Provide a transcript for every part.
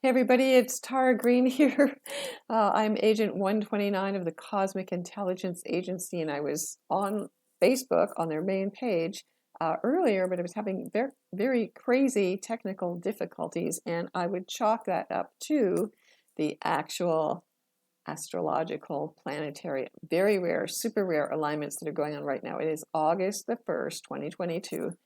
Hey everybody, it's Tara Green here. I'm Agent 129 of the Cosmic Intelligence Agency, and I was on Facebook on their main page earlier, but I was having very, very crazy technical difficulties, and I would chalk that up to the actual astrological, planetary, very rare, super rare alignments that are going on right now. It is August the 1st, 2022.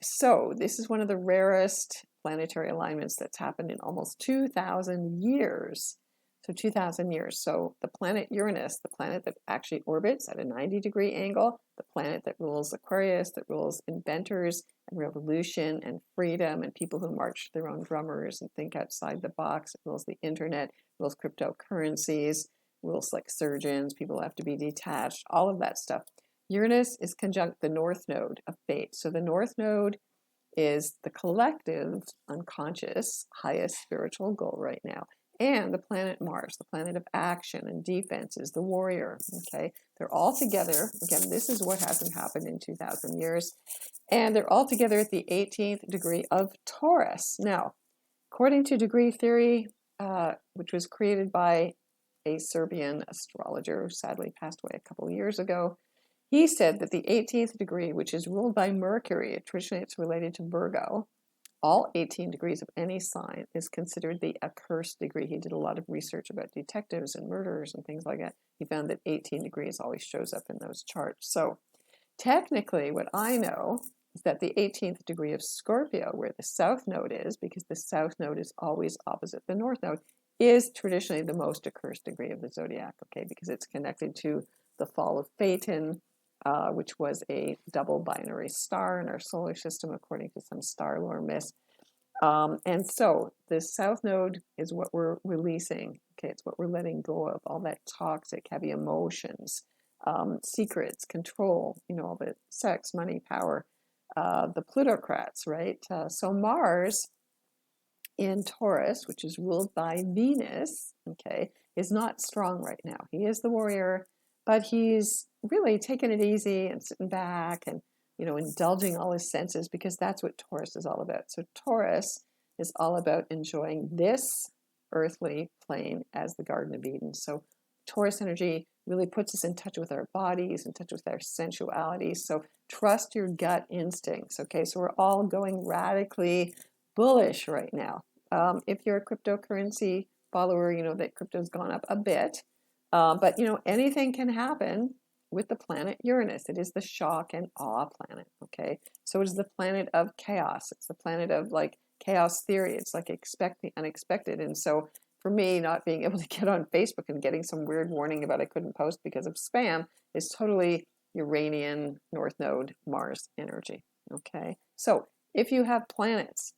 So this is one of the rarest planetary alignments that's happened in almost 2,000 years. So 2,000 years. So the planet Uranus, the planet that actually orbits at a 90-degree angle, the planet that rules Aquarius, that rules inventors and revolution and freedom and people who march their own drummers and think outside the box. It rules the internet, rules cryptocurrencies, rules like surgeons, people have to be detached, all of that stuff. Uranus is conjunct the North Node of fate. So the North Node is the collective, unconscious, highest spiritual goal right now. And the planet Mars, the planet of action and defense, is the warrior. Okay, they're all together. Again, this is what hasn't happened in 2,000 years. And they're all together at the 18th degree of Taurus. Now, according to degree theory, which was created by a Serbian astrologer who sadly passed away a couple of years ago, he said that the 18th degree, which is ruled by Mercury, traditionally it's related to Virgo, all 18 degrees of any sign is considered the accursed degree. He did a lot of research about detectives and murderers and things like that. He found that 18 degrees always shows up in those charts. So technically, what I know is that the 18th degree of Scorpio, where the South Node is, because the South Node is always opposite the North Node, is traditionally the most accursed degree of the zodiac, okay, because it's connected to the fall of Phaeton, which was a double binary star in our solar system, according to some star lore myths. And so the South Node is what we're releasing. Okay, it's what we're letting go of, all that toxic, heavy emotions, secrets, control, all the sex, money, power, the plutocrats, right? So Mars in Taurus, which is ruled by Venus, okay, is not strong right now. He is the warrior, but he's really taking it easy and sitting back and indulging all his senses, because that's what Taurus is all about. So Taurus is all about enjoying this earthly plane as the Garden of Eden. So Taurus energy really puts us in touch with our bodies, in touch with our sensuality. So trust your gut instincts. Okay, so we're all going radically bullish right now. If you're a cryptocurrency follower, you know that crypto's gone up a bit. But anything can happen with the planet Uranus. It is the shock and awe planet, okay? So it is the planet of chaos. It's the planet of like chaos theory. It's like expect the unexpected. And so for me, not being able to get on Facebook and getting some weird warning about I couldn't post because of spam is totally Uranian North Node Mars energy, okay? So if you have planets,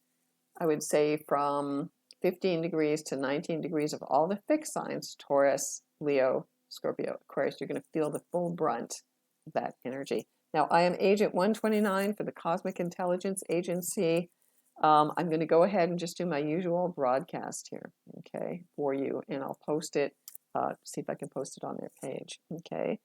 I would say from 15 degrees to 19 degrees of all the fixed signs, Taurus, Leo, Scorpio, Aquarius, you're going to feel the full brunt of that energy. Now, I am Agent 129 for the Cosmic Intelligence Agency. I'm going to go ahead and just do my usual broadcast here, okay, for you, and I'll post it, see if I can post it on their page, okay.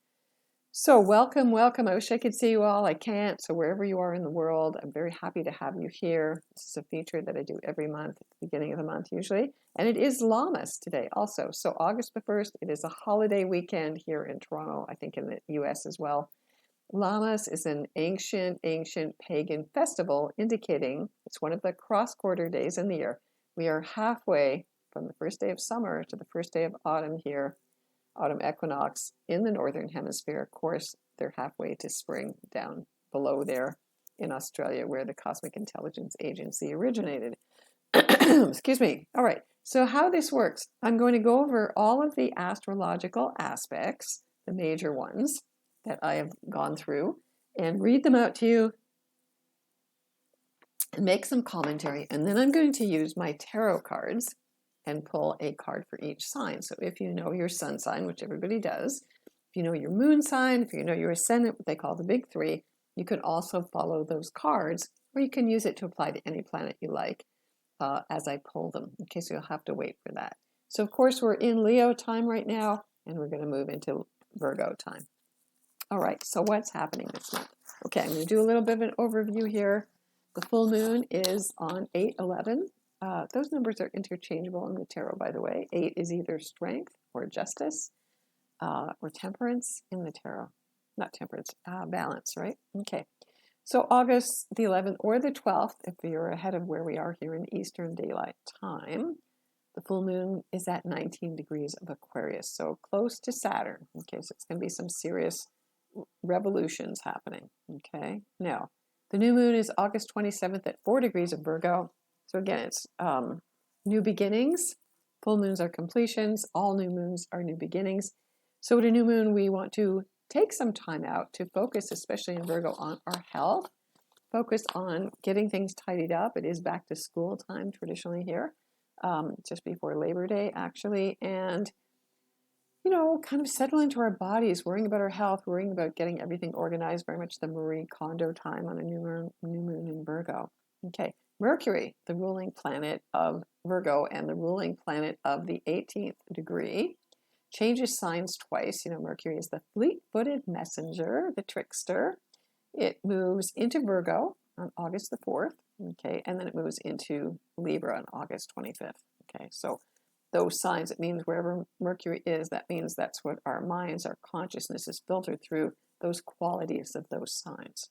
So welcome, welcome. I wish I could see you all. I can't. So wherever you are in the world, I'm very happy to have you here. This is a feature that I do every month at the beginning of the month usually. And it is Lammas today also. So August the 1st, it is a holiday weekend here in Toronto, I think in the US as well. Lammas is an ancient pagan festival indicating it's one of the cross-quarter days in the year. We are halfway from the first day of summer to the first day of autumn here. Autumn equinox in the northern hemisphere. Of course, they're halfway to spring down below there in Australia, where the Cosmic Intelligence Agency originated. Excuse me. All right. So how this works, I'm going to go over all of the astrological aspects, the major ones that I have gone through, and read them out to you and make some commentary. And then I'm going to use my tarot cards and pull a card for each sign. So if you know your sun sign, which everybody does, if you know your moon sign, if you know your ascendant, what they call the big three, you can also follow those cards, or you can use it to apply to any planet you like as I pull them. Okay, so you'll have to wait for that. So of course we're in Leo time right now, and we're going to move into Virgo time. All right, so what's happening this month? Okay, I'm going to do a little bit of an overview here. The full moon is on 8/11. Those numbers are interchangeable in the tarot, by the way. 8 is either strength or justice or temperance in the tarot. Not temperance, balance, right? Okay. So August the 11th or the 12th, if you're ahead of where we are here in Eastern Daylight Time, the full moon is at 19 degrees of Aquarius, so close to Saturn. Okay, so it's going to be some serious revolutions happening. Okay, now the new moon is August 27th at 4 degrees of Virgo. So again, it's new beginnings. Full moons are completions. All new moons are new beginnings. So at a new moon, we want to take some time out to focus, especially in Virgo, on our health. Focus on getting things tidied up. It is back to school time traditionally here, just before Labor Day, actually. And, you know, kind of settle into our bodies, worrying about our health, worrying about getting everything organized, very much the Marie Kondo time on a new moon in Virgo. Okay, Mercury, the ruling planet of Virgo and the ruling planet of the 18th degree, changes signs twice. You know, Mercury is the fleet-footed messenger, the trickster. It moves into Virgo on August the 4th, okay, and then it moves into Libra on August 25th, okay. So those signs, it means wherever Mercury is, that means that's what our minds, our consciousness is filtered through, those qualities of those signs.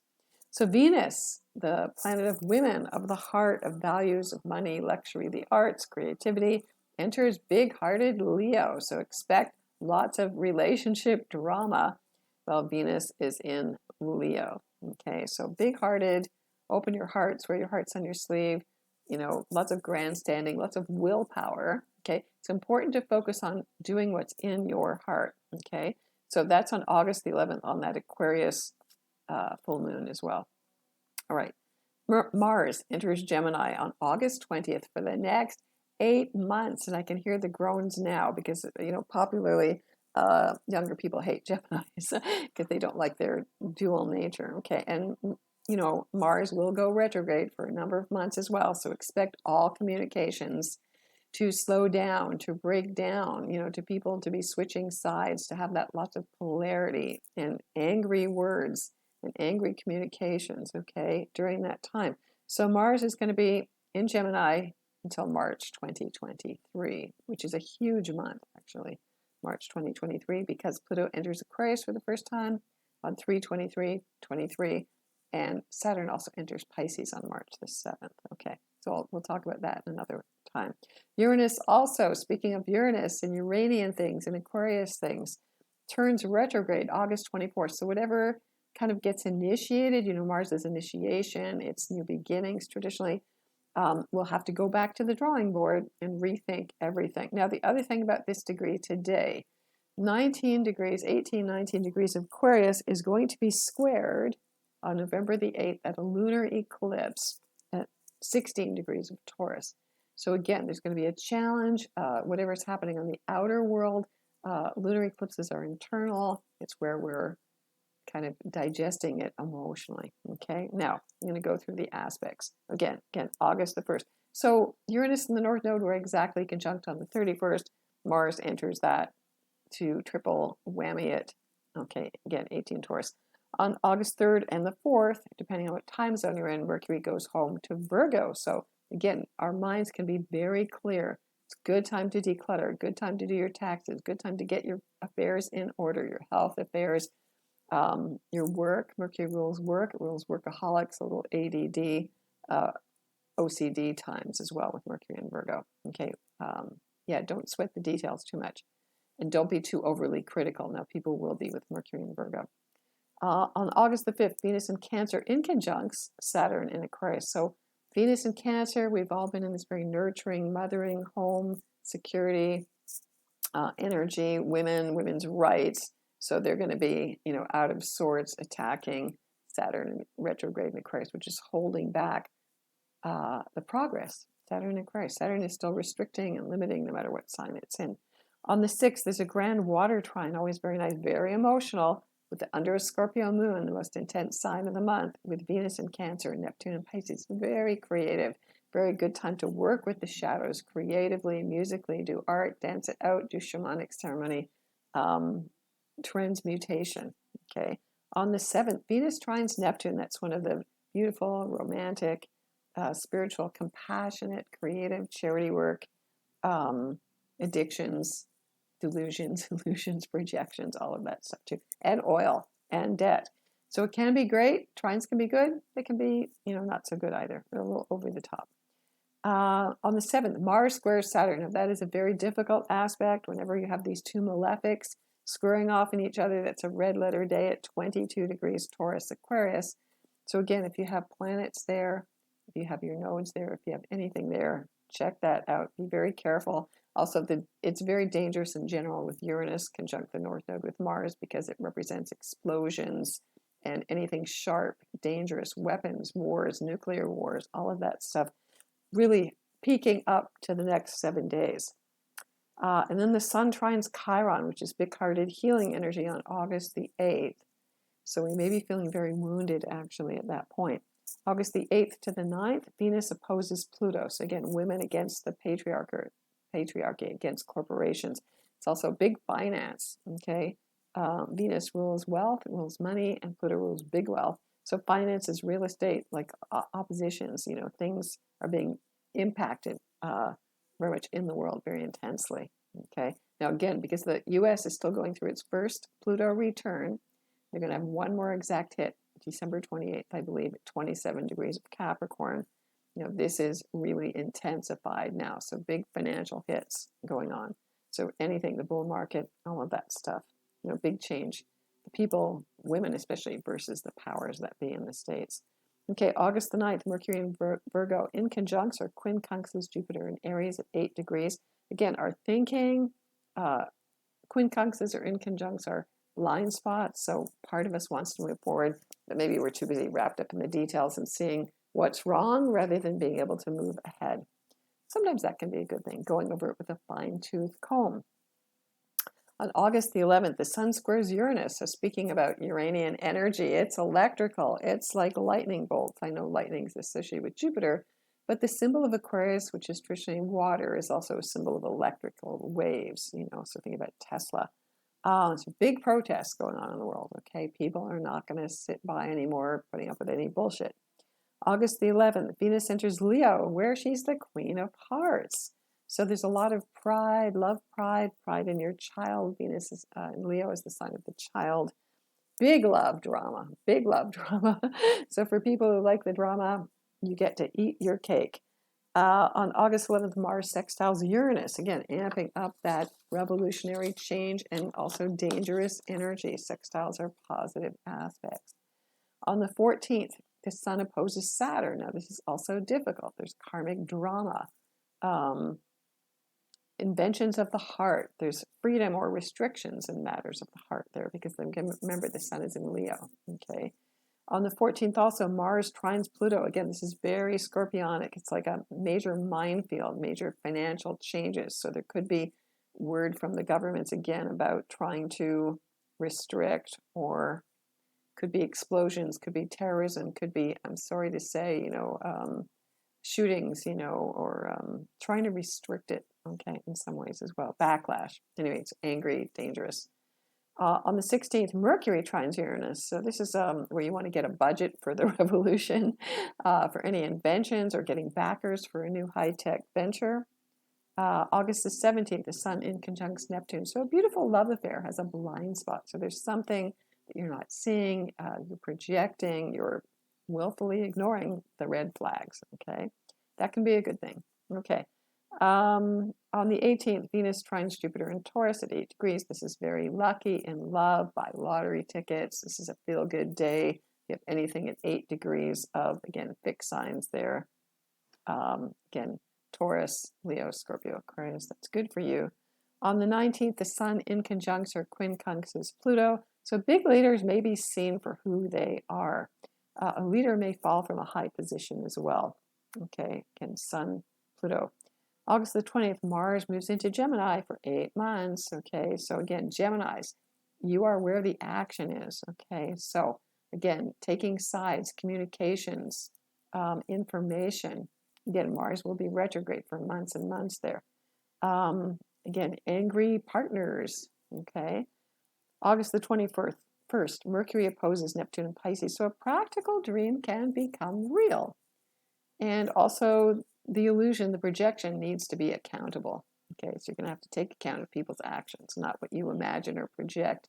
So Venus, the planet of women, of the heart, of values, of money, luxury, the arts, creativity, enters big-hearted Leo. So expect lots of relationship drama while Venus is in Leo. Okay, so big-hearted, open your hearts, wear your hearts on your sleeve, you know, lots of grandstanding, lots of willpower. Okay, it's important to focus on doing what's in your heart. Okay, so that's on August the 11th on that Aquarius full moon as well. All right, Mars enters Gemini on August 20th for the next 8 months, and I can hear the groans now because, you know, popularly younger people hate Geminis because they don't like their dual nature. Okay, and you know, Mars will go retrograde for a number of months as well, so expect all communications to slow down, to break down, you know, to people to be switching sides, to have that lots of polarity and angry words and angry communications, okay, during that time. So Mars is going to be in Gemini until March 2023, which is a huge month, actually, March 2023, because Pluto enters Aquarius for the first time on 3/23/23, and Saturn also enters Pisces on March the 7th. Okay, so we'll talk about that in another time. Uranus also, speaking of Uranus and Uranian things and Aquarius things, turns retrograde August 24th. So whatever kind of gets initiated, you know, Mars is initiation, it's new beginnings traditionally. We'll have to go back to the drawing board and rethink everything. Now, the other thing about this degree today, 19 degrees, 18, 19 degrees of Aquarius is going to be squared on November the 8th at a lunar eclipse at 16 degrees of Taurus. So again, there's going to be a challenge, whatever's happening on the outer world. Lunar eclipses are internal. It's where we're kind of digesting it emotionally. Okay, now I'm going to go through the aspects. Again, August the 1st. So Uranus in the North Node were exactly conjunct on the 31st. Mars enters that to triple whammy it. Okay, again, 18 Taurus. On August 3rd and the 4th, depending on what time zone you're in, Mercury goes home to Virgo. So again, our minds can be very clear. It's a good time to declutter, good time to do your taxes, good time to get your affairs in order, your health affairs, your work. Mercury rules work, it rules workaholics, a little ADD, OCD times as well with Mercury and Virgo. Okay, yeah, don't sweat the details too much. And don't be too overly critical. Now, people will be with Mercury and Virgo. On August the 5th, Venus in Cancer in conjuncts Saturn in Aquarius. So Venus in Cancer, we've all been in this very nurturing, mothering, home, security, energy, women's rights. So they're going to be, you know, out of sorts, attacking Saturn retrograde in Aquarius, which is holding back the progress. Saturn in Aquarius. Saturn is still restricting and limiting no matter what sign it's in. On the 6th, there's a grand water trine, always very nice, very emotional, with the under a Scorpio moon, the most intense sign of the month, with Venus in Cancer and Neptune in Pisces. Very creative, very good time to work with the shadows creatively, musically, do art, dance it out, do shamanic ceremony, transmutation. Okay. On the 7th, Venus trines Neptune. That's one of the beautiful, romantic, spiritual, compassionate, creative, charity work, addictions, delusions, illusions, projections, all of that stuff too, and oil and debt. So it can be great. Trines can be good. They can be, not so good either. They're a little over the top. On the 7th, Mars squares Saturn. Now, that is a very difficult aspect. Whenever you have these two malefics squaring off in each other, that's a red letter day at 22 degrees Taurus, Aquarius. So again, if you have planets there, if you have your nodes there, if you have anything there, check that out. Be very careful. Also, it's very dangerous in general with Uranus conjunct the North Node with Mars because it represents explosions and anything sharp, dangerous, weapons, wars, nuclear wars, all of that stuff really peaking up to the next 7 days. And then the Sun trines Chiron, which is big-hearted healing energy on August the 8th. So we may be feeling very wounded, actually, at that point. August the 8th to the 9th, Venus opposes Pluto. So again, women against the patriarchy, against corporations. It's also big finance, okay? Venus rules wealth, rules money, and Pluto rules big wealth. So finance is real estate, like oppositions, things are being impacted very much in the world very intensely, okay? Now again, because the U.S. is still going through its first Pluto return, they're going to have one more exact hit, December 28th, I believe, at 27 degrees of Capricorn. This is really intensified now, so big financial hits going on. So anything, the bull market, all of that stuff, big change. The people, women especially, versus the powers that be in the States. Okay, August the 9th, Mercury in Virgo in conjuncts or quincunxes Jupiter in Aries at 8 degrees. Again, our thinking, quincunxes or in conjuncts are blind spots. So part of us wants to move forward, but maybe we're too busy wrapped up in the details and seeing what's wrong rather than being able to move ahead. Sometimes that can be a good thing, going over it with a fine-tooth comb. On August the 11th, the Sun squares Uranus. So speaking about Uranian energy, it's electrical. It's like lightning bolts. I know lightning is associated with Jupiter, but the symbol of Aquarius, which is traditionally water, is also a symbol of electrical waves. So think about Tesla. There's big protests going on in the world, okay? People are not going to sit by anymore putting up with any bullshit. August the 11th, Venus enters Leo, where she's the Queen of Hearts. So there's a lot of pride, love, pride in your child. Venus is in Leo is the sign of the child. Big love drama. So for people who like the drama, you get to eat your cake. On August 11th, Mars sextiles Uranus, again, amping up that revolutionary change and also dangerous energy. Sextiles are positive aspects. On the 14th, the Sun opposes Saturn. Now, this is also difficult. There's karmic drama. Inventions of the heart. There's freedom or restrictions in matters of the heart there because remember the Sun is in Leo, okay? On the 14th also, Mars trines Pluto. Again, this is very scorpionic. It's like a major minefield, major financial changes. So there could be word from the governments again about trying to restrict, or could be explosions, could be terrorism, could be, I'm sorry to say, shootings, or trying to restrict it, okay, in some ways as well. Backlash. Anyway, it's angry, dangerous. On the 16th, Mercury trines Uranus. So this is where you want to get a budget for the revolution, for any inventions or getting backers for a new high-tech venture. August the 17th, the Sun in conjuncts Neptune. So a beautiful love affair has a blind spot. So there's something that you're not seeing, you're projecting, you're willfully ignoring the red flags, okay? That can be a good thing, okay? On the 18th, Venus trines Jupiter in Taurus at 8 degrees. This is very lucky in love. Buy lottery tickets. This is a feel-good day. You have anything at 8 degrees of, again, fixed signs there. Again, Taurus, Leo, Scorpio, Aquarius. That's good for you. On the 19th, the Sun in conjuncts or quincunxes Pluto. So big leaders may be seen for who they are. A leader may fall from a high position as well. Okay, again, Sun, Pluto. August the 20th, Mars moves into Gemini for 8 months, okay? So again, Geminis, you are where the action is, okay? So again, taking sides, communications, information. Again, Mars will be retrograde for months and months there. Again, angry partners, okay? August the 21st, Mercury opposes Neptune in Pisces, so a practical dream can become real. And also the illusion, the projection needs to be accountable. Okay, so you're going to have to take account of people's actions, not what you imagine or project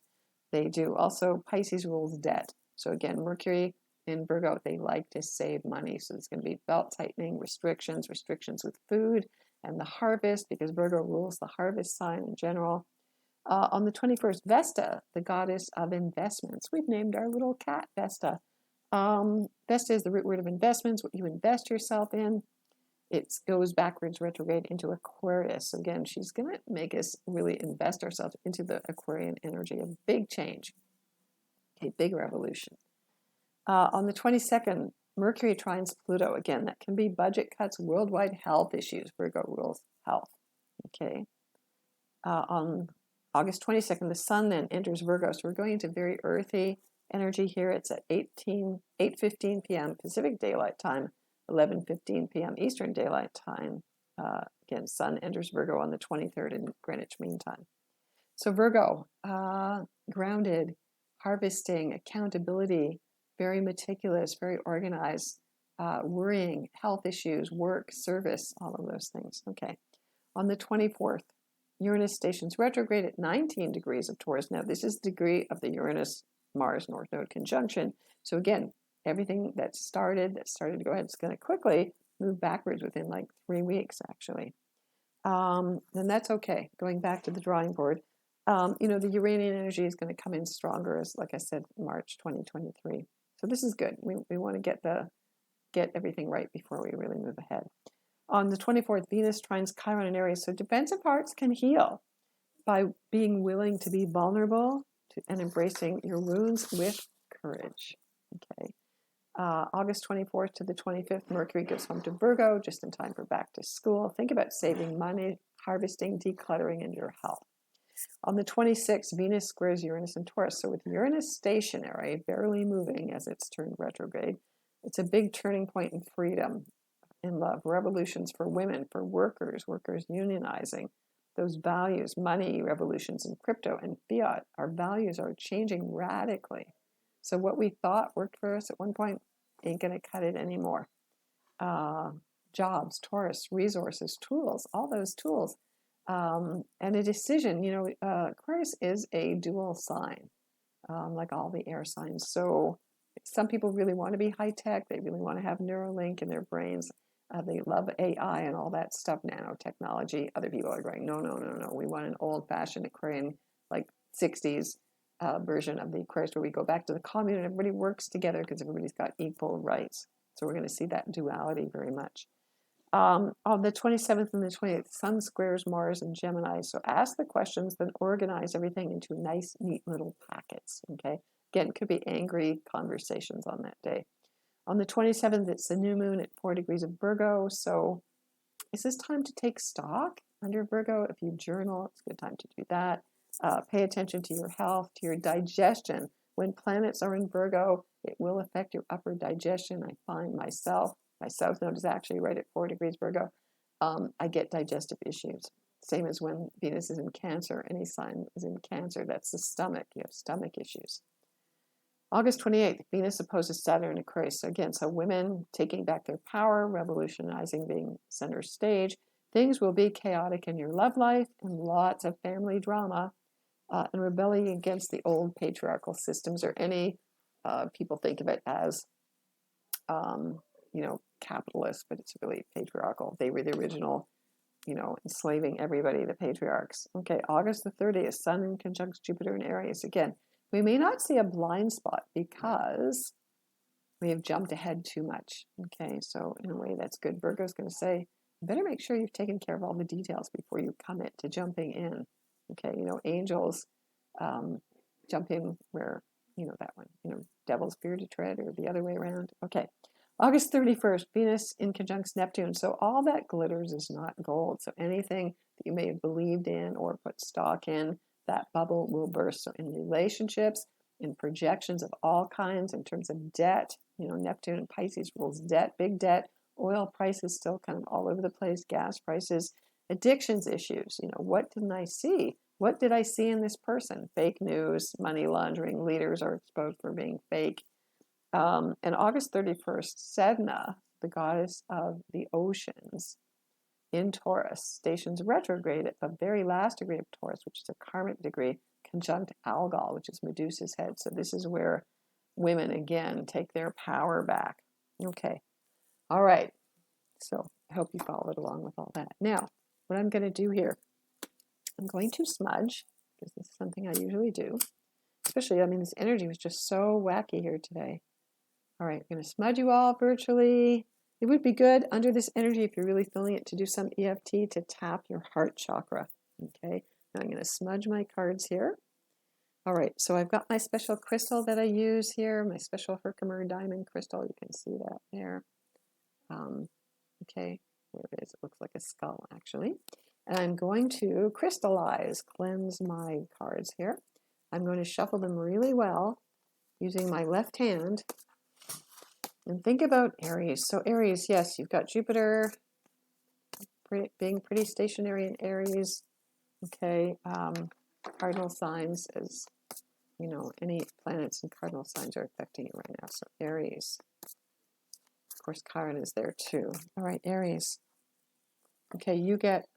they do. Also, Pisces rules debt. So again, Mercury in Virgo, they like to save money. So there's going to be belt tightening, restrictions with food and the harvest, because Virgo rules the harvest sign in general. On the 21st, Vesta, the goddess of investments. We've named our little cat Vesta. Vesta is the root word of investments, what you invest yourself in. It goes backwards retrograde into Aquarius. So again, she's going to make us really invest ourselves into the Aquarian energy, a big change, a big revolution. On the 22nd, Mercury trines Pluto. Again, that can be budget cuts, worldwide health issues. Virgo rules health. Okay. On August 22nd, the sun then enters Virgo. So we're going into very earthy energy here. It's at 8:15 p.m. Pacific Daylight Time, 11:15 p.m. Eastern Daylight Time. Again, sun enters Virgo on the 23rd in Greenwich Mean Time. So Virgo, grounded, harvesting, accountability, very meticulous, very organized, worrying, health issues, work, service, all of those things. Okay. On the 24th, Uranus stations retrograde at 19 degrees of Taurus. Now, this is the degree of the Uranus-Mars North Node conjunction. So again, everything that started to go ahead, it's going to quickly move backwards within like 3 weeks, actually. And that's okay. Going back to the drawing board, the Uranian energy is going to come in stronger, as like I said, March 2023. So this is good. We want to get everything right before we really move ahead. On the 24th, Venus trines Chiron in Aries. So defensive hearts can heal by being willing to be vulnerable and embracing your wounds with courage. Okay. August 24th to the 25th, Mercury goes home to Virgo, just in time for back to school. Think about saving money, harvesting, decluttering, and your health. On the 26th, Venus squares Uranus in Taurus. So with Uranus stationary, barely moving as it's turned retrograde, it's a big turning point in freedom, in love, revolutions for women, for workers unionizing, those values, money revolutions in crypto and fiat. Our values are changing radically. So what we thought worked for us at one point ain't going to cut it anymore. Jobs, Taurus, resources, tools, all those tools. And a decision, Aquarius is a dual sign, like all the air signs. So some people really want to be high tech. They really want to have Neuralink in their brains. They love AI and all that stuff, nanotechnology. Other people are going, no. We want an old-fashioned Aquarian, like 60s version of the Aquarius, where we go back to the commune and everybody works together because everybody's got equal rights. So we're going to see that duality very much. On the 27th and the 28th, Sun squares Mars and Gemini. So ask the questions, then organize everything into nice, neat little packets. Okay. Again, it could be angry conversations on that day. On the 27th, it's the new moon at 4 degrees of Virgo. So is this time to take stock under Virgo? If you journal, it's a good time to do that. Pay attention to your health, to your digestion. When planets are in Virgo, it will affect your upper digestion. I find my south node is actually right at 4 degrees Virgo. I get digestive issues. Same as when Venus is in Cancer. Any sign is in Cancer, that's the stomach. You have stomach issues. August 28th, Venus opposes Saturn in Aquarius. So again, so women taking back their power, revolutionizing, being center stage. Things will be chaotic in your love life and lots of family drama and rebelling against the old patriarchal systems, or any people think of it as, capitalist, but it's really patriarchal. They were the original, enslaving everybody, the patriarchs. Okay, August the 30th, Sun in conjunct Jupiter in Aries. Again, we may not see a blind spot because we have jumped ahead too much. Okay, so in a way that's good. Virgo's going to say, you better make sure you've taken care of all the details before you commit to jumping in. Okay, angels jump in where, that one, devils fear to tread, or the other way around. Okay, August 31st, Venus in conjunct Neptune. So all that glitters is not gold. So anything that you may have believed in or put stock in, that bubble will burst. So in relationships, in projections of all kinds, in terms of debt, Neptune and Pisces rules debt, big debt, oil prices still kind of all over the place, gas prices, addictions issues. What didn't I see? What did I see in this person? Fake news, money laundering, leaders are exposed for being fake. And August 31st, Sedna, the goddess of the oceans, in Taurus, stations retrograde at the very last degree of Taurus, which is a karmic degree, conjunct Algol, which is Medusa's head. So this is where women, again, take their power back. Okay. All right. So I hope you followed along with all that. Now, what I'm going to do here, I'm going to smudge, because this is something I usually do. Especially, I mean, this energy was just so wacky here today. All right, I'm going to smudge you all virtually. It would be good under this energy, if you're really feeling it, to do some EFT to tap your heart chakra. Okay, now I'm going to smudge my cards here. All right, so I've got my special crystal that I use here, my special Herkimer diamond crystal. You can see that there. Okay, there it is. It looks like a skull, actually. And I'm going to crystallize, cleanse my cards here. I'm going to shuffle them really well using my left hand. And think about Aries. So Aries, yes, you've got Jupiter being pretty stationary in Aries. Okay, cardinal signs, as you know, any planets in cardinal signs are affecting you right now. So Aries. Of course, Chiron is there too. All right, Aries. Okay, you get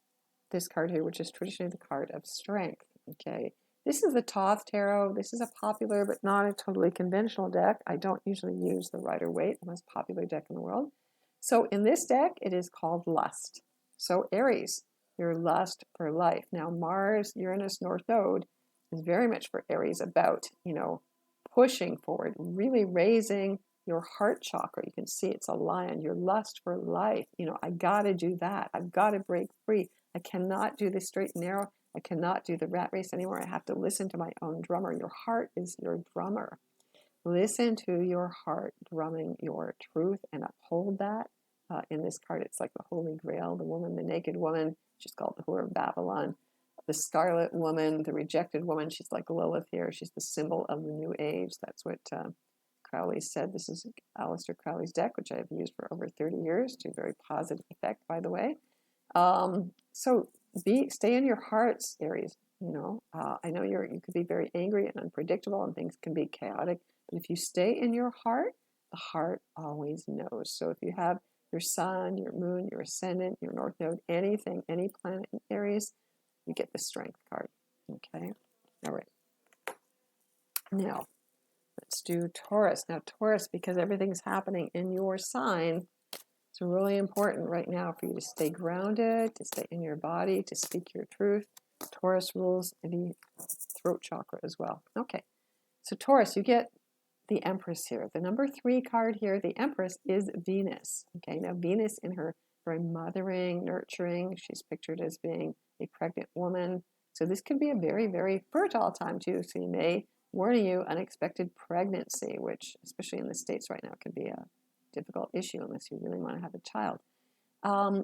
this card here, which is traditionally the card of strength. Okay, this is the Thoth Tarot. This is a popular but not a totally conventional deck. I don't usually use the Rider-Waite, the most popular deck in the world. So in this deck, it is called Lust. So Aries, your lust for life. Now Mars, Uranus, North Node is very much for Aries about, you know, pushing forward, really raising your heart chakra. You can see it's a lion, your lust for life. You know, I got to do that. I've got to break free. I cannot do the straight and narrow. I cannot do the rat race anymore. I have to listen to my own drummer. Your heart is your drummer. Listen to your heart drumming your truth and uphold that. In this card, it's like the Holy Grail, the woman, the naked woman. She's called the Whore of Babylon. The Scarlet Woman, the rejected woman. She's like Lilith here. She's the symbol of the New Age. That's what Crowley said. This is Aleister Crowley's deck, which I've used for over 30 years to very positive effect, by the way. So stay in your hearts, Aries. You know, I know you could be very angry and unpredictable, and things can be chaotic. But if you stay in your heart, the heart always knows. So if you have your sun, your moon, your ascendant, your north node, anything, any planet in Aries, you get the strength card. Okay, all right. Now let's do Taurus. Now Taurus, because everything's happening in your sign, it's really important right now for you to stay grounded, to stay in your body, to speak your truth. Taurus rules the throat chakra as well. Okay, so Taurus, you get the Empress here. The number 3 card here, the Empress, is Venus. Okay, now Venus in her very mothering, nurturing, she's pictured as being a pregnant woman. So this could be a very, very fertile time too. So you may warning you unexpected pregnancy, which especially in the States right now can be a difficult issue unless you really want to have a child.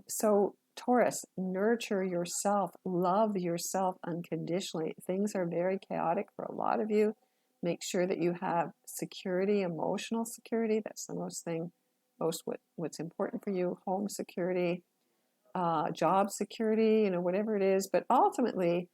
So Taurus, nurture yourself, love yourself unconditionally. Things are very chaotic for a lot of you. Make sure that you have security, emotional security. That's the what's important for you. Home security, job security, you know, whatever it is. But ultimately,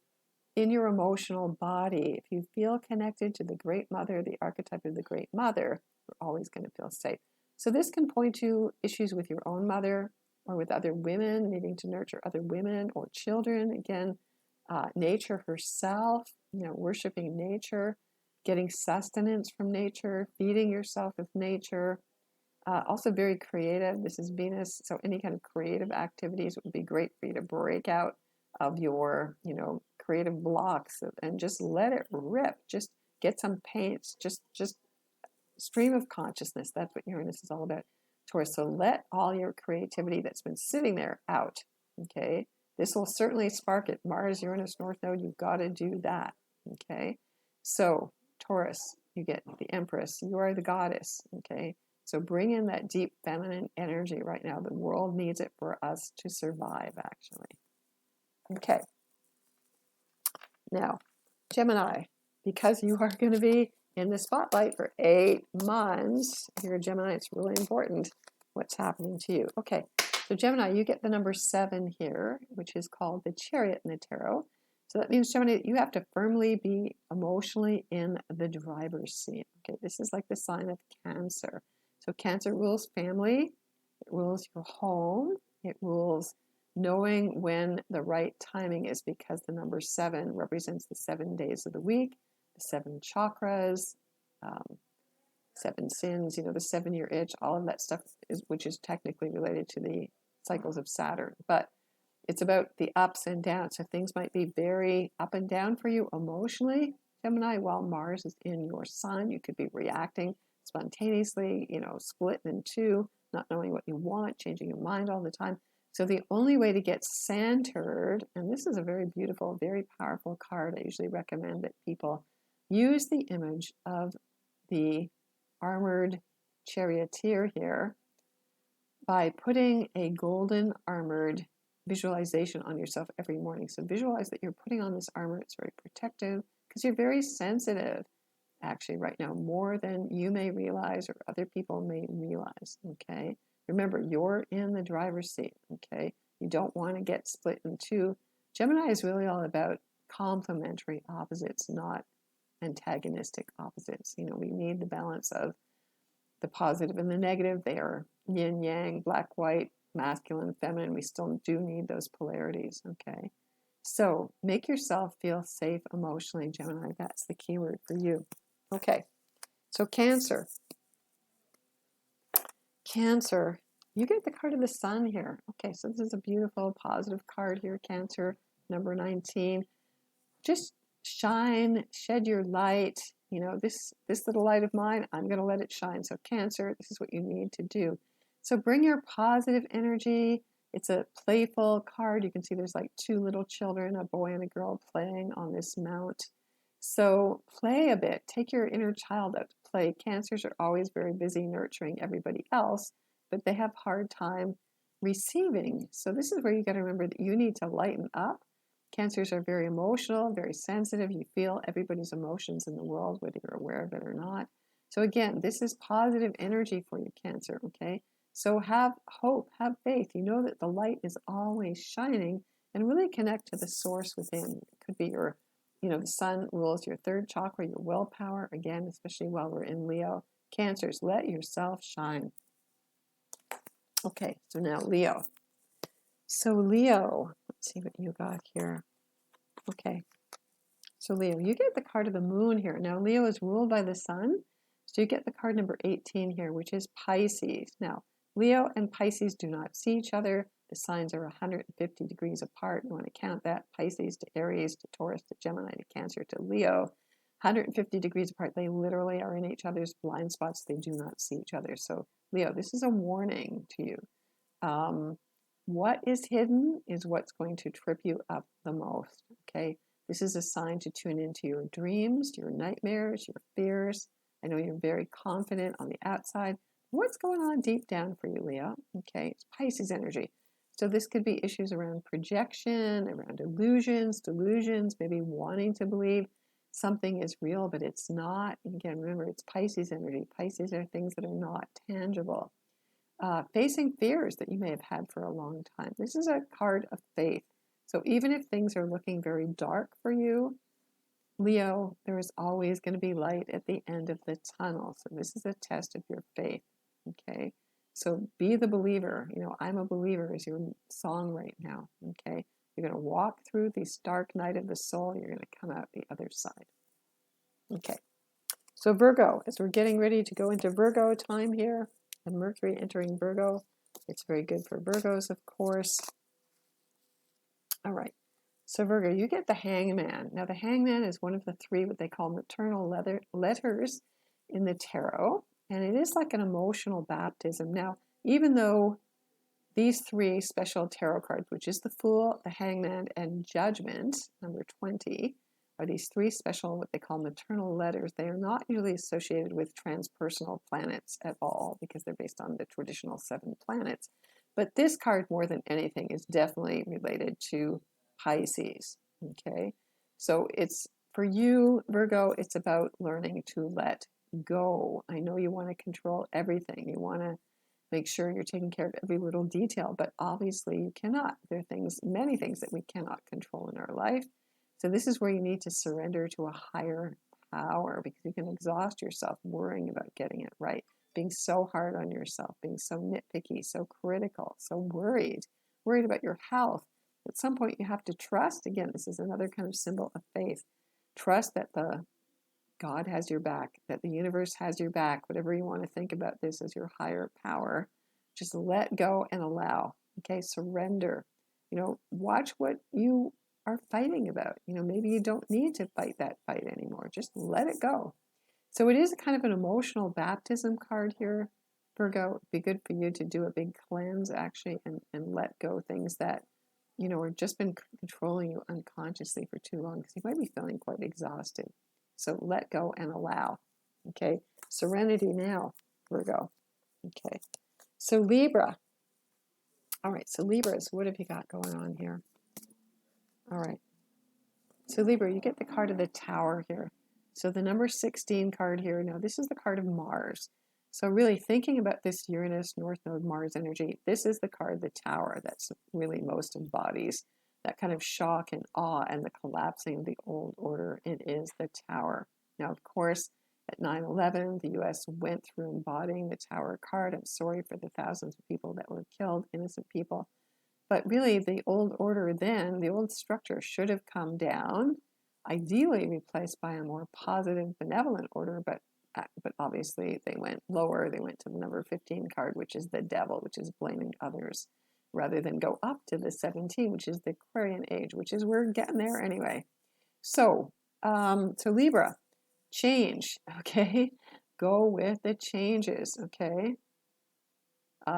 in your emotional body, if you feel connected to the Great Mother, the archetype of the Great Mother, you're always going to feel safe. So this can point to issues with your own mother or with other women, needing to nurture other women or children. Again, nature herself, you know, worshiping nature, getting sustenance from nature, feeding yourself with nature. Also very creative. This is Venus, so any kind of creative activities would be great for you to break out of your, you know, creative blocks and just let it rip. Just get some paints. Just stream of consciousness. That's what Uranus is all about. Taurus. So let all your creativity that's been sitting there out. Okay. This will certainly spark it. Mars, Uranus, North Node. You've got to do that. Okay. So Taurus, you get the Empress. You are the goddess. Okay. So bring in that deep feminine energy right now. The world needs it for us to survive, actually. Okay. Now, Gemini, because you are going to be in the spotlight for 8 months, here, Gemini, it's really important what's happening to you. Okay, so Gemini, you get the number 7 here, which is called the Chariot in the Tarot. So that means, Gemini, you have to firmly be emotionally in the driver's seat. Okay, this is like the sign of Cancer. So Cancer rules family, It rules your home. It rules knowing when the right timing is, because the number 7 represents the 7 days of the week, the 7 chakras, 7 sins, the 7-year itch, all of that stuff, which is technically related to the cycles of Saturn. But it's about the ups and downs. So things might be very up and down for you emotionally, Gemini, while Mars is in your sign. You could be reacting spontaneously, split in two, not knowing what you want, changing your mind all the time. So the only way to get centered, and this is a very beautiful, very powerful card. I usually recommend that people use the image of the armored charioteer here by putting a golden armored visualization on yourself every morning. So visualize that you're putting on this armor. It's very protective because you're very sensitive, actually, right now, more than you may realize or other people may realize, okay? Remember, you're in the driver's seat, okay? You don't want to get split in two. Gemini is really all about complementary opposites, not antagonistic opposites. We need the balance of the positive and the negative. They are yin yang, black white, masculine, feminine. We still do need those polarities, okay? So make yourself feel safe emotionally, Gemini. That's the key word for you. Okay, so Cancer. Cancer, you get the card of the Sun here. Okay, so this is a beautiful, positive card here, Cancer, number 19. Just shine, shed your light. This little light of mine, I'm going to let it shine. So Cancer, this is what you need to do. So bring your positive energy. It's a playful card. You can see there's like 2 little children, a boy and a girl, playing on this mount. So play a bit. Take your inner child out to play. Cancers are always very busy nurturing everybody else, but they have a hard time receiving. So this is where you got to remember that you need to lighten up. Cancers are very emotional, very sensitive. You feel everybody's emotions in the world, whether you're aware of it or not. So again, this is positive energy for you, Cancer, okay? So have hope, have faith. You know that the light is always shining, and really connect to the source within. It could be your, the sun rules your 3rd chakra, your willpower, again, especially while we're in Leo. Cancers, let yourself shine. Okay, so now Leo. So Leo, let's see what you got here. Okay, so Leo, you get the card of the moon here. Now Leo is ruled by the sun, so you get the card number 18 here, which is Pisces. Now, Leo and Pisces do not see each other. The signs are 150 degrees apart. You want to count that. Pisces to Aries to Taurus to Gemini to Cancer to Leo. 150 degrees apart. They literally are in each other's blind spots. They do not see each other. So Leo, this is a warning to you. What is hidden is what's going to trip you up the most, okay? This is a sign to tune into your dreams, your nightmares, your fears. I know you're very confident on the outside. What's going on deep down for you, Leo? Okay, it's Pisces energy. So this could be issues around projection, around illusions, delusions, maybe wanting to believe something is real, but it's not. And again, remember, it's Pisces energy. Pisces are things that are not tangible. Facing fears that you may have had for a long time. This is a card of faith. So even if things are looking very dark for you, Leo, there is always going to be light at the end of the tunnel. So this is a test of your faith, okay? So be the believer. I'm a believer is your song right now, okay? You're going to walk through this dark night of the soul. You're going to come out the other side. Okay. So Virgo, as we're getting ready to go into Virgo time here, and Mercury entering Virgo, it's very good for Virgos, of course. All right. So Virgo, you get the Hangman. Now the Hangman is one of the 3 what they call maternal letters in the tarot, and it is like an emotional baptism. Now, even though these 3 special tarot cards, which is the Fool, the Hangman, and Judgment, number 20, are these 3 special what they call maternal letters. They are not usually associated with transpersonal planets at all because they're based on the traditional 7 planets. But this card, more than anything, is definitely related to Pisces, okay? So it's, for you, Virgo, it's about learning to let go. I know you want to control everything. You want to make sure you're taking care of every little detail, but obviously you cannot. There are things, many things that we cannot control in our life. So this is where you need to surrender to a higher power because you can exhaust yourself worrying about getting it right. being so hard on yourself, being so nitpicky, so critical, so worried about your health. At some point you have to trust. Again, this is another kind of symbol of faith. Trust that God has your back, that the universe has your back, whatever you want to think about this as your higher power. Just let go and allow. Okay, surrender. Watch what you are fighting about. Maybe you don't need to fight that fight anymore. Just let it go. So it is a kind of an emotional baptism card here, Virgo. It'd be good for you to do a big cleanse, actually, and let go things that, have just been controlling you unconsciously for too long, because you might be feeling quite exhausted. So let go and allow. Okay, serenity now, Virgo. Okay, so Libra. All right, so Libras, what have you got going on here? All right, so Libra, you get the card of the Tower here. So the number 16 card here, now this is the card of Mars. So really thinking about this Uranus, North Node, Mars energy, this is the card, the Tower, that's really most embodies that kind of shock and awe and the collapsing of the old order. It is the Tower. Now, of course, at 9/11, the U.S. went through embodying the Tower card. I'm sorry for the thousands of people that were killed, innocent people. But really, the old order then, the old structure should have come down, ideally replaced by a more positive, benevolent order, but obviously they went lower. They went to the number 15 card, which is the devil, which is blaming others, rather than go up to the 17, which is the Aquarian age, which is we're getting there anyway. So, so Libra, change, okay? Go with the changes, okay?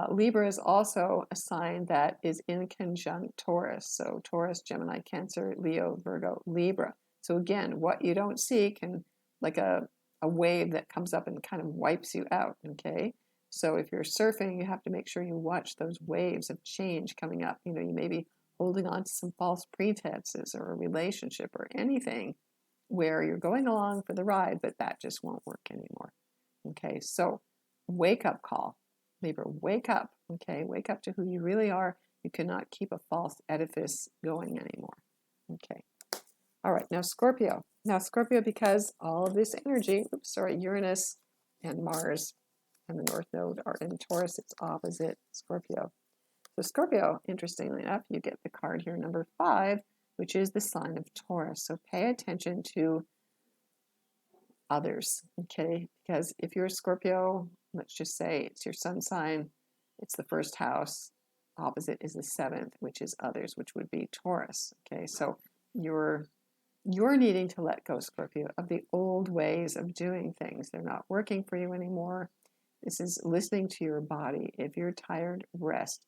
Libra is also a sign that is in conjunct Taurus. So Taurus, Gemini, Cancer, Leo, Virgo, Libra. So again, what you don't see can, like a wave that comes up and kind of wipes you out, okay? So if you're surfing, you have to make sure you watch those waves of change coming up. You may be holding on to some false pretenses or a relationship or anything where you're going along for the ride, but that just won't work anymore. Okay, so wake up call. Libra, wake up, okay? Wake up to who you really are. You cannot keep a false edifice going anymore, okay? All right, now Scorpio. Now Scorpio, because all of this energy, Uranus and Mars and the North Node are in Taurus, it's opposite Scorpio. So Scorpio, interestingly enough, you get the card here, number 5, which is the sign of Taurus. So pay attention to others, okay? Because if you're a Scorpio, let's just say it's your sun sign, it's the first house, opposite is the 7th, which is others, which would be Taurus, okay? So you're needing to let go, Scorpio, of the old ways of doing things. They're not working for you anymore. This is listening to your body. If you're tired, rest.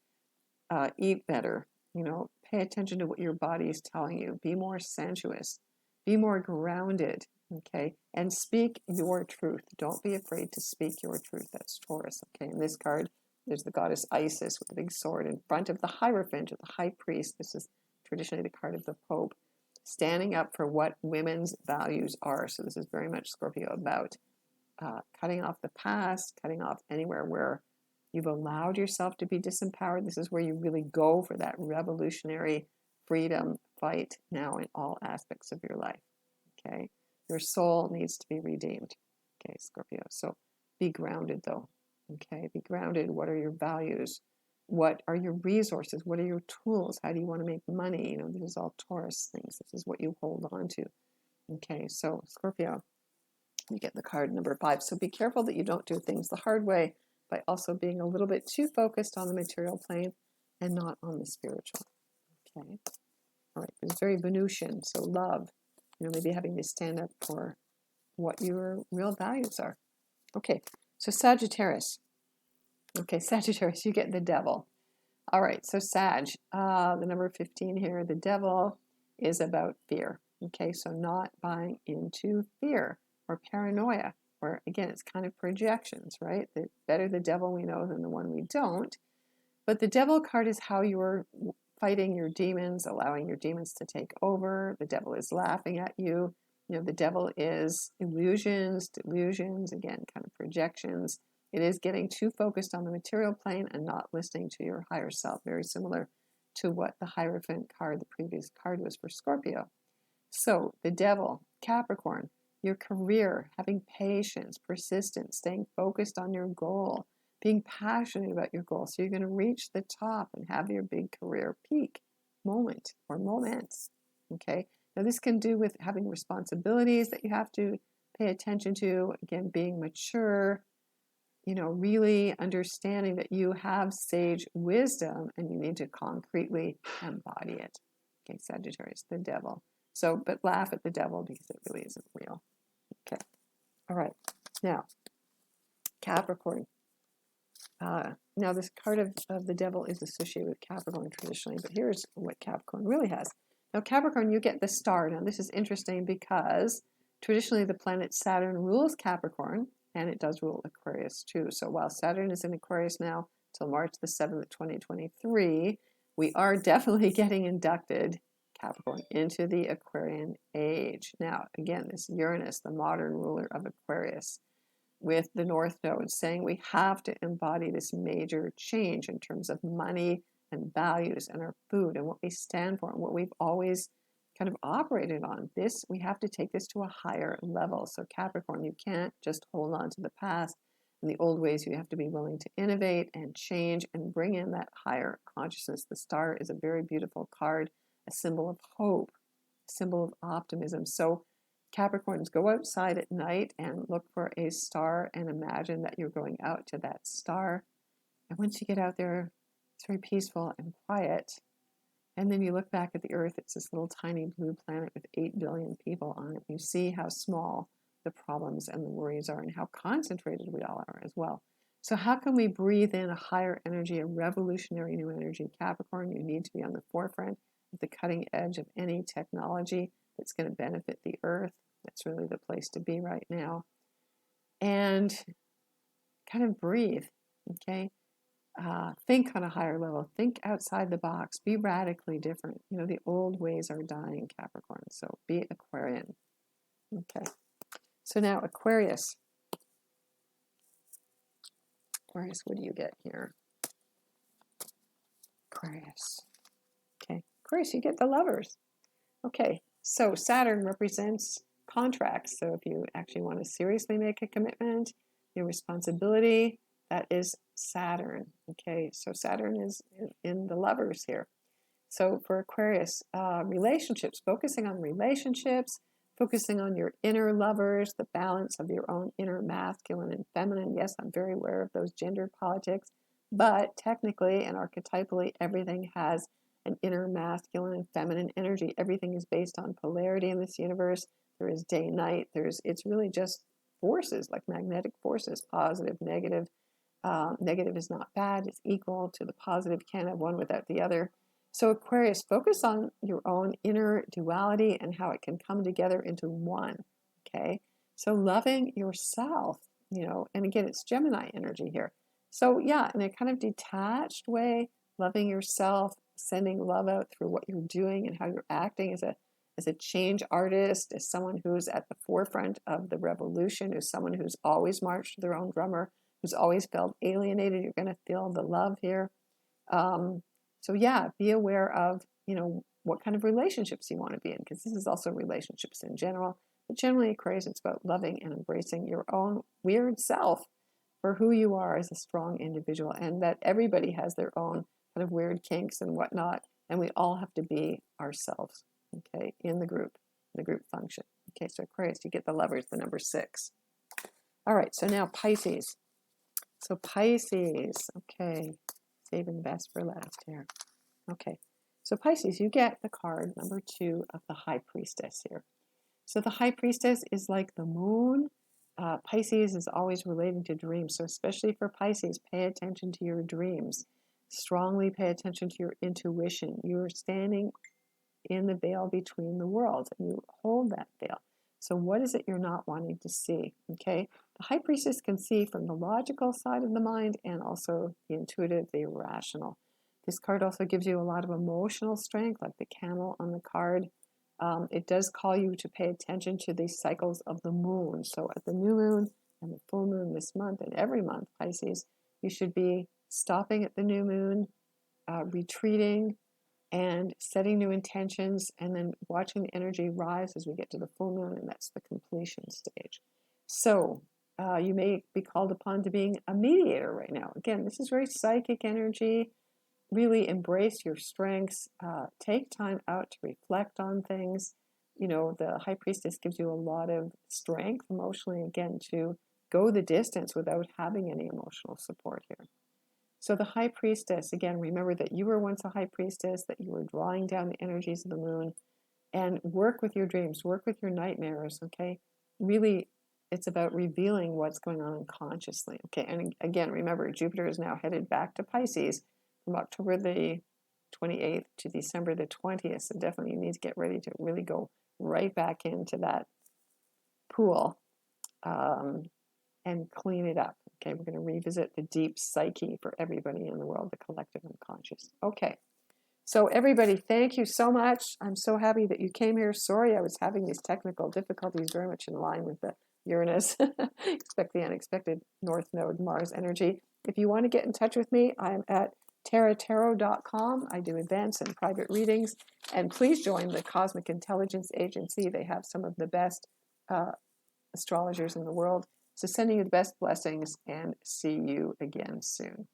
Eat better. Pay attention to what your body is telling you. Be more sensuous. Be more grounded. Okay, and speak your truth. Don't be afraid to speak your truth. That's Taurus. Okay, in this card, there's the goddess Isis with a big sword in front of the Hierophant, or the high priest. This is traditionally the card of the Pope, standing up for what women's values are. So this is very much Scorpio about cutting off the past, cutting off anywhere where you've allowed yourself to be disempowered. This is where you really go for that revolutionary freedom fight now in all aspects of your life. Okay. Your soul needs to be redeemed. Okay, Scorpio. So be grounded, though. Okay, be grounded. What are your values? What are your resources? What are your tools? How do you want to make money? This is all Taurus things. This is what you hold on to. Okay, so Scorpio, you get the card number 5. So be careful that you don't do things the hard way by also being a little bit too focused on the material plane and not on the spiritual. Okay, all right. It's very Venusian, so love. Maybe having to stand up for what your real values are. Okay, so Sagittarius. Okay, Sagittarius, you get the devil. All right, so Sag, the number 15 here, the devil is about fear. Okay, so not buying into fear or paranoia, or again, it's kind of projections, right? Better the devil we know than the one we don't. But the devil card is how you're fighting your demons, allowing your demons to take over. The devil is laughing at you. The devil is illusions, delusions, again, kind of projections. It is getting too focused on the material plane and not listening to your higher self, very similar to what the Hierophant card, the previous card, was for Scorpio. So the devil, Capricorn, your career, having patience, persistence, staying focused on your goal, being passionate about your goal. So you're going to reach the top and have your big career peak moment or moments. Okay. Now this can do with having responsibilities that you have to pay attention to. Again, being mature, really understanding that you have sage wisdom and you need to concretely embody it. Okay, Sagittarius, the devil. So, but laugh at the devil because it really isn't real. Okay. All right. Now, Capricorn. Now, this card of the devil is associated with Capricorn traditionally, but here's what Capricorn really has. Now, Capricorn, you get the star. Now, this is interesting because traditionally the planet Saturn rules Capricorn, and it does rule Aquarius too. So while Saturn is in Aquarius now till March the 7th, 2023, we are definitely getting inducted, Capricorn, into the Aquarian age. Now, again, this Uranus, the modern ruler of Aquarius, with the North Node saying we have to embody this major change in terms of money and values and our food and what we stand for and what we've always kind of operated on. This, we have to take this to a higher level. So Capricorn, you can't just hold on to the past and the old ways. You have to be willing to innovate and change and bring in that higher consciousness. The star is a very beautiful card, a symbol of hope, a symbol of optimism. So Capricorns, go outside at night and look for a star and imagine that you're going out to that star. And once you get out there, it's very peaceful and quiet. And then you look back at the Earth, it's this little tiny blue planet with 8 billion people on it. You see how small the problems and the worries are and how concentrated we all are as well. So how can we breathe in a higher energy, a revolutionary new energy? Capricorn, you need to be on the forefront, at the cutting edge of any technology that's going to benefit the Earth. That's really the place to be right now. And kind of breathe, okay? Think on a higher level. Think outside the box. Be radically different. The old ways are dying, Capricorn. So be Aquarian. Okay. So now Aquarius. Aquarius, what do you get here? Aquarius. Okay. Aquarius, you get the Lovers. Okay. So Saturn represents contracts. So if you actually want to seriously make a commitment, your responsibility, that is Saturn. Okay, so Saturn is in the Lovers here. So for Aquarius, relationships, focusing on relationships, focusing on your inner lovers, the balance of your own inner masculine and feminine. Yes, I'm very aware of those gender politics, but technically and archetypally, everything has an inner masculine and feminine energy. Everything is based on polarity in this universe. There is day, night. It's really just forces, like magnetic forces, positive, negative. Negative is not bad. It's equal to the positive. Can't have one without the other. So Aquarius, focus on your own inner duality and how it can come together into one. Okay. So loving yourself, and again, it's Gemini energy here. So yeah, in a kind of detached way, loving yourself, sending love out through what you're doing and how you're acting as a change artist, as someone who's at the forefront of the revolution, as someone who's always marched to their own drummer, who's always felt alienated. You're going to feel the love here. So yeah, be aware of, what kind of relationships you want to be in, because this is also relationships in general. But generally, Aquarius, it's about loving and embracing your own weird self for who you are as a strong individual, and that everybody has their own kind of weird kinks and whatnot, and we all have to be ourselves, okay, in the group function. Okay, so Aquarius, you get the Lovers, the number 6. All right, so now Pisces. So Pisces, okay, saving the best for last here. Okay, so Pisces, you get the card number 2 of the High Priestess here. So the High Priestess is like the moon. Pisces is always relating to dreams. So especially for Pisces, pay attention to your dreams. Strongly pay attention to your intuition. You're standing in the veil between the worlds, and you hold that veil. So what is it you're not wanting to see? Okay, the High Priestess can see from the logical side of the mind and also the intuitive, the irrational. This card also gives you a lot of emotional strength, like the camel on the card. It does call you to pay attention to the cycles of the moon. So at the new moon and the full moon this month and every month, Pisces, you should be stopping at the new moon, retreating, and setting new intentions, and then watching the energy rise as we get to the full moon, and that's the completion stage. So you may be called upon to being a mediator right now. Again, this is very psychic energy. Really embrace your strengths. Take time out to reflect on things. You know, the High Priestess gives you a lot of strength emotionally, again, to go the distance without having any emotional support here. So the High Priestess, again, remember that you were once a High Priestess, that you were drawing down the energies of the moon, and work with your dreams, work with your nightmares, okay? Really, it's about revealing what's going on unconsciously, okay? And again, remember, Jupiter is now headed back to Pisces from October the 28th to December the 20th, so definitely you need to get ready to really go right back into that pool and clean it up. Okay, we're going to revisit the deep psyche for everybody in the world, the collective unconscious. Okay, so everybody, thank you so much. I'm so happy that you came here. Sorry I was having these technical difficulties, very much in line with the Uranus, expect the unexpected North Node Mars energy. If you want to get in touch with me, I'm at taratarot.com. I do events and private readings, and please join the Cosmic Intelligence Agency. They have some of the best astrologers in the world. So sending you the best blessings, and see you again soon.